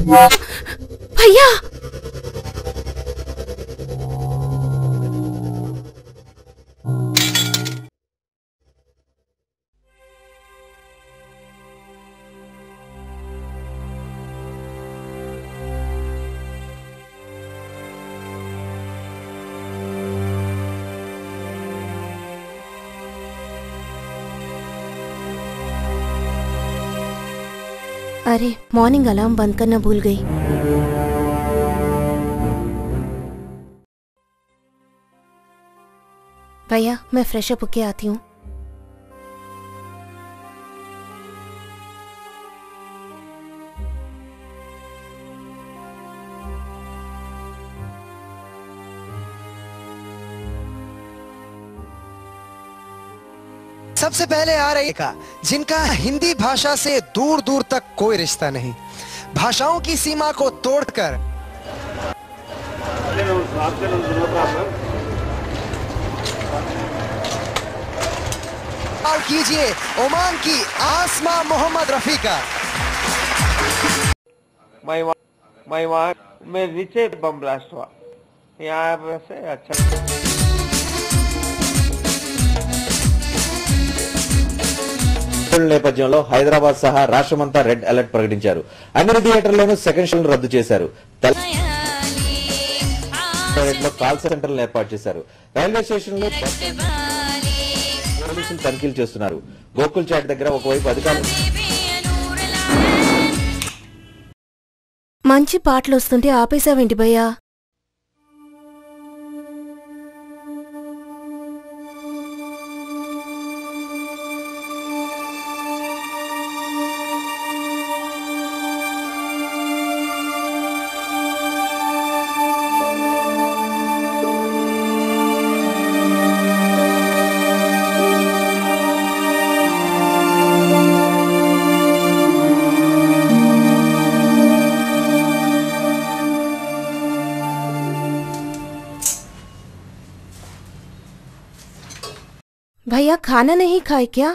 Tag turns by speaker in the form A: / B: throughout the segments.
A: भैया अरे morning alarm बंद करना भूल गई। भैया मैं फ्रेश अप होके आती हूँ।
B: सबसे पहले आ रही का जिनका हिंदी भाषा से दूर दूर तक कोई रिश्ता नहीं, भाषाओं की सीमा को तोड़कर कीजिए ओमान की आसमा मोहम्मद रफी का।
C: वहाँ में नीचे बम ब्लास्ट हुआ, यहाँ से अच्छा
D: నేపథ్యంలో హైదరాబాద్ సహా రాష్ట్రమంతా రెడ్ అలర్ట్ ప్రకటించారు. అన్ని థియేటర్లను సెకండ్ షోలను రద్దు చేశారు. కాల్ సెంటర్లను ఏర్పాటు చేశారు. రైల్వే స్టేషన్ లో పోలీసులు తనిఖీలు చేస్తున్నారు. గోకుల్ చాట్ దగ్గర ఒకవైపు అధికారులు
A: మంచి పాటలు వస్తుంటే ఆపేసావేంటి భయ్యా? भैया खाना नहीं खाए क्या?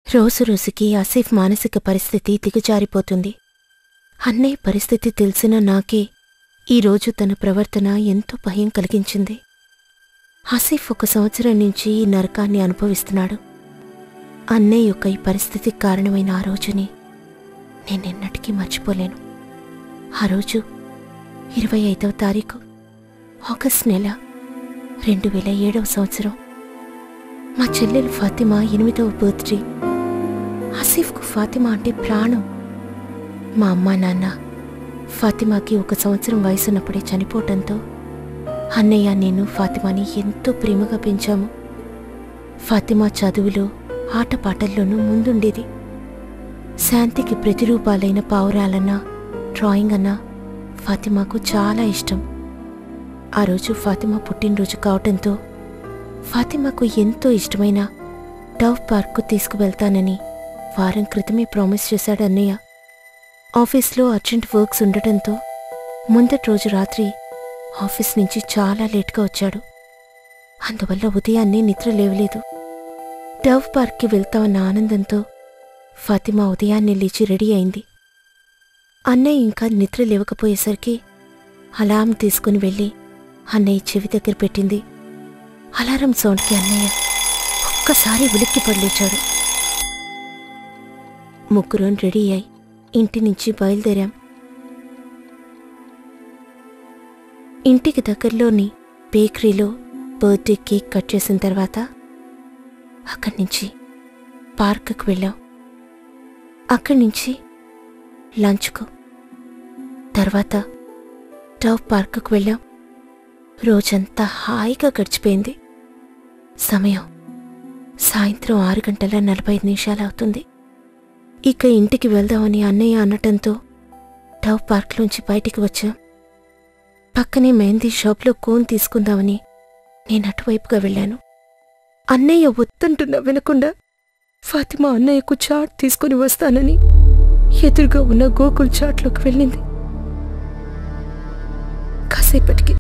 A: రోజు రోజుకి ఆసిఫ్ మానసిక పరిస్థితి దిగజారిపోతుంది. అన్నయ్య పరిస్థితి తెలిసిన నాకే ఈరోజు తన ప్రవర్తన ఎంతో భయం కలిగించింది. ఆసిఫ్ 1 సంవత్సరం నుంచి ఈ నరకాన్ని అనుభవిస్తున్నాడు. అన్నయ్య యొక్క ఈ పరిస్థితికి కారణమైన ఆ రోజుని నేనెన్నటికీ మర్చిపోలేను. ఆ రోజు 25వ తారీఖు ఆగస్టు నెల 2007వ సంవత్సరం. మా చెల్లెలు ఫాతిమా 8వ బర్త్డే. ఆసిఫ్కు ఫాతిమా అంటే ప్రాణం. మా అమ్మా నాన్న ఫాతిమాకి 1 సంవత్సరం వయసున్నప్పుడే చనిపోవటంతో అన్నయ్య నేను ఫాతిమాని ఎంతో ప్రేమగా పెంచాము. ఫాతిమా చదువులో ఆటపాటల్లోనూ ముందుండేది. శాంతికి ప్రతిరూపాలైన పావురాలన్నా డ్రాయింగ్ అన్నా ఫాతిమాకు చాలా ఇష్టం. ఆ రోజు ఫాతిమా పుట్టినరోజు కావటంతో ఫాతిమాకు ఎంతో ఇష్టమైన డవ్ పార్క్కు తీసుకువెళ్తానని వారం క్రితమే ప్రామిస్ చేశాడు అన్నయ్య. ఆఫీస్లో అర్జెంట్ వర్క్స్ ఉండటంతో ముందటి రోజు రాత్రి ఆఫీస్ నుంచి చాలా లేట్గా వచ్చాడు. అందువల్ల ఉదయాన్నే నిద్ర లేవలేదు. డవ్ పార్క్కి వెళ్తామన్న ఆనందంతో ఫాతిమా ఉదయాన్నే లేచి రెడీ అయింది. అన్నయ్య ఇంకా నిద్ర లేవకపోయేసరికి అలారం తీసుకుని వెళ్ళి అన్నయ్య చెవి దగ్గర పెట్టింది. అలారం సౌండ్కి అన్నయ్య ఒక్కసారి ఉలిక్కి పడలేచాడు. ముగ్గురం రెడీ అయి ఇంటి నుంచి బయలుదేరాం. ఇంటికి దగ్గరలోని బేకరీలో బర్త్డే కేక్ కట్ చేసిన తర్వాత అక్కడి నుంచి పార్కుకు వెళ్ళాం. అక్కడి నుంచి లంచ్కు, తర్వాత టవ్ పార్కుకు వెళ్ళాం. రోజంతా హాయిగా గడిచిపోయింది. సమయం సాయంత్రం 6:45 అవుతుంది. ఇక ఇంటికి వెళ్దామని అన్నయ్య అనటంతో టవ్ పార్క్లోంచి బయటికి వచ్చాం. పక్కనే మెహందీ షాప్లో కోన్ తీసుకుందామని నేను అటువైపుగా వెళ్ళాను. అన్నయ్య వద్దంటున్నా వినకుండా ఫాతిమా అన్నయ్యకు చాట్ తీసుకుని వస్తానని ఎదురుగా ఉన్న గోకుల్ చాట్లోకి వెళ్ళింది. కాసేపటికి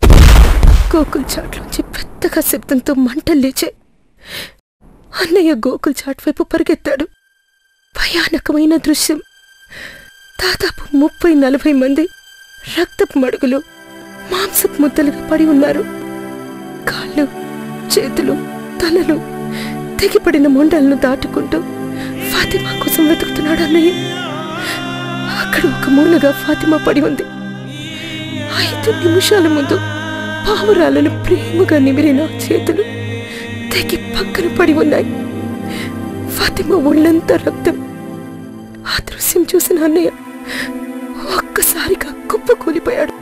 A: గోకుల్ చాట్లోంచి పెద్దగా శబ్దంతో మంటలు లేచాయి. అన్నయ్య గోకుల్ చాట్ వైపు పరిగెత్తాడు. భయానకమైన దృశ్యం. దాదాపు 30-40 మంది రక్తపు మడుగులు మాంసపు ముద్దలుగా పడి ఉన్నారు. కాళ్ళు, చేతులు, తలలు తెగిపడిన మొండలను దాటుకుంటూ ఫాతిమా కోసం వెతుకుతున్నాడు అన్నయ్య. అక్కడ ఒక మూలగా ఫాతిమా పడి ఉంది. 5 నిమిషాల ముందు పావురాలను ప్రేమగా నిమిరిన చేతులు తెగి పక్కన పడి ఉన్నాయి. ఫాతిమా ఒళ్ళంతా రక్తం. ఆ దృశ్యం చూసిన అన్నయ్య ఒక్కసారిగా కుప్పకూలిపోయాడు.